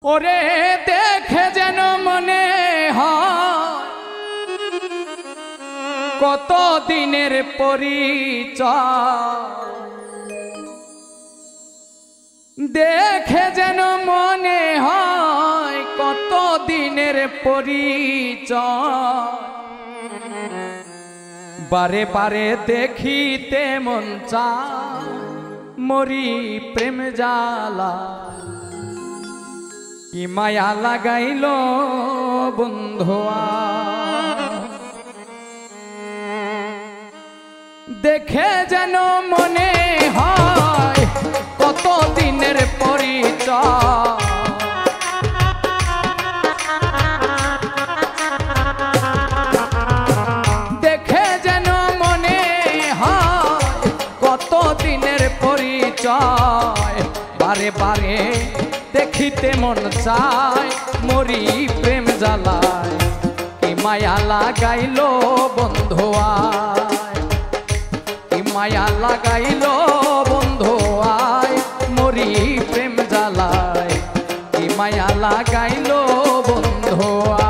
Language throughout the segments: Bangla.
ওরে দেখে যেন মনে হয় কত দিনের পরিচয়, দেখে যেন মনে হয় কত দিনের পরিচয়। বারে বারে দেখিতে মন চায় মরি প্রেম জ্বালা, কি মায়া লাগাইল বন্ধুয়া। দেখে যেন মনে হয় কত দিনের পরিচয়, দেখে যেন মনে হয় কত দিনের পরিচয়। বারে বারে দেখিতে মন চায় মরি প্রেম জ্বালায়, কি মায়া লাগাইল বন্ধুয়া, কি মায়া লাগাইল বন্ধুয়ায় মরি প্রেম জ্বালায়, কি মায়া লাগাইল বন্ধুয়া।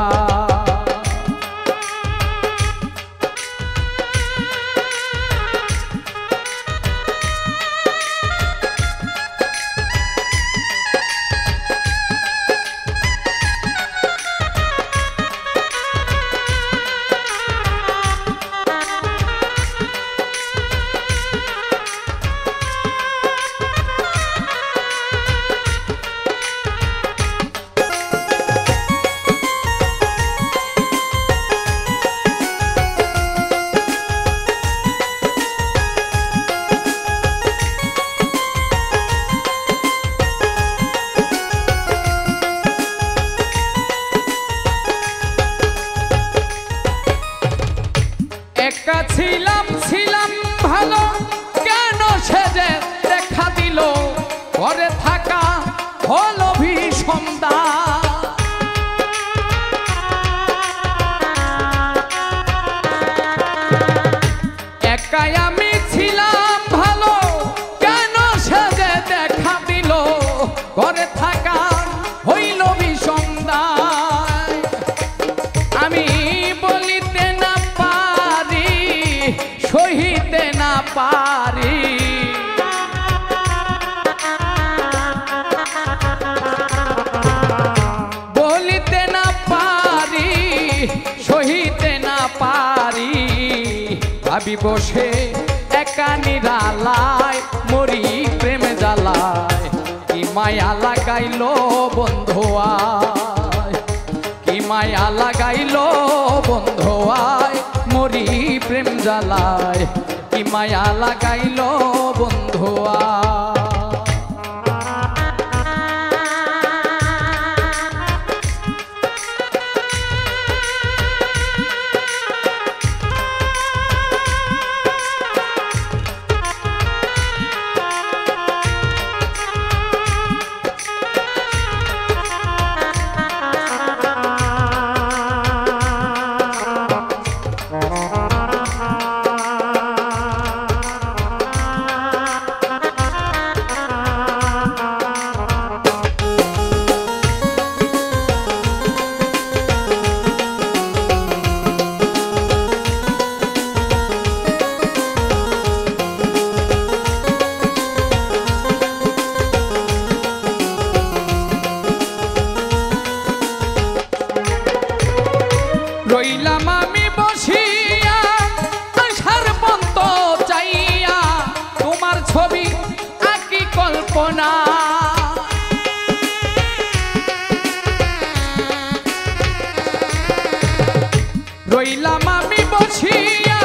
একা ছিলাম ছিলাম ভালো, কেন সে যে দেখা দিল, ঘরে থাকা হলো ভীষণ দায়। একাই আমি ছিলাম ভালো, কেন সে যে দেখা দিল, ঘরে থাকা হইল ভীষণ দায়। আমি বলিতে না পারি, সহিতে না পারি, বলিতে না পারি, সহিতে না পারি। ভাবি বসে একা নিরালায় মরি প্রেম জ্বালায়, কি মায়া লাগাইল বন্ধুয়ায়, কি মায়া লাগাইল বন্ধুয়ায় মরি প্রেম জ্বালায়, কি মায়া লাগাইল বন্ধুয়া। রইলাম আমি বসিয়া আশার পন্ত চাইয়া, তোমার ছবি আঁকি কল্পনা। রইলাম আমি বসিয়া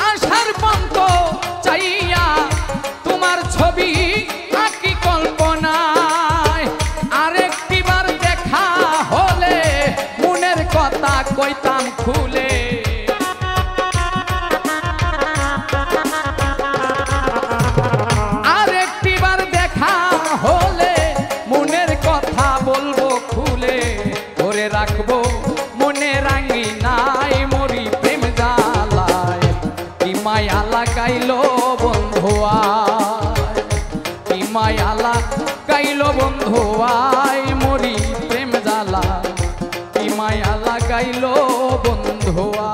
আশার পন্ত চাইয়া, তোমার ছবি আঁকি কল্পনায়। আরেকটিবার দেখা হলে মনের কথা কইতাম খুলে, আরেকটিবার দেখা হলে মনের কথা বলবো খুলে। ধরে রাখবো মনে রাঙি নাই মরি প্রেম জ্বালায়, কি মায়া লাগাইল বন্ধুয়ায়, কি মায়া লাগাইল বন্ধুয়ায় মরি লাগাইলো বন্ধুয়া।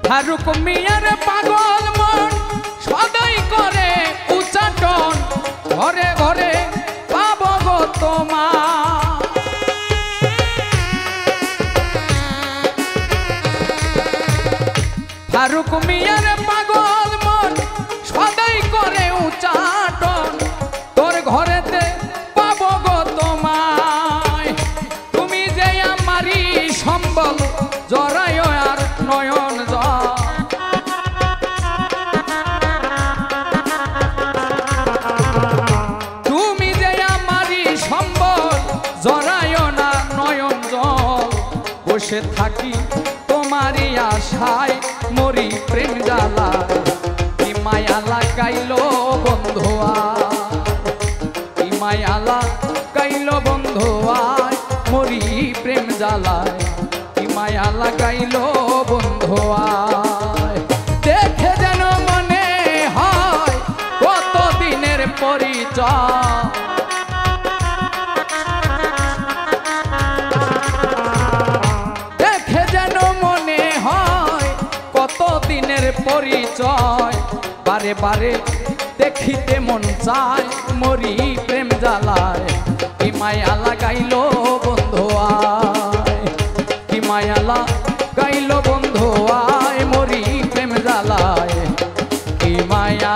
ফারুক মিয়ার পাগল মন সদাই করে উচ্চাটন, ঘরে ঘরে পাব গো তোমার। ফারুক মিয়ার পাগল মন সদাই করে উচ্চাটন, তোর ঘরেতে পাব গো তোমায়। তুমি যে আমারই সম্বল জরায় আর নয়ন জল, তুমি যে আমারই সম্বল জরায় না নয়ন জল। বসে থাকি তোমারই আশায় মরি প্রেম জ্বালায়, কি মায়া লাগাইলো বন্ধুয়া, কি মায়া লাগাইলো বন্ধুয়া, মরি প্রেম জ্বালায়, কি মায়া লাগাইলো বন্ধুয়া। দেখে যেন মনে হয় কত দিনের পরিচয়, দেখে যেন মনে হয় কত দিনের পরিচয়। বারে বারে দেখিতে মন চায় মরি প্রেম জ্বালায়, কি মায়া লাগাইলো বন্ধুয়া, কি মায়া লাগাইলো বন্ধুয়া, মরি প্রেম জ্বালায়, কি মায়া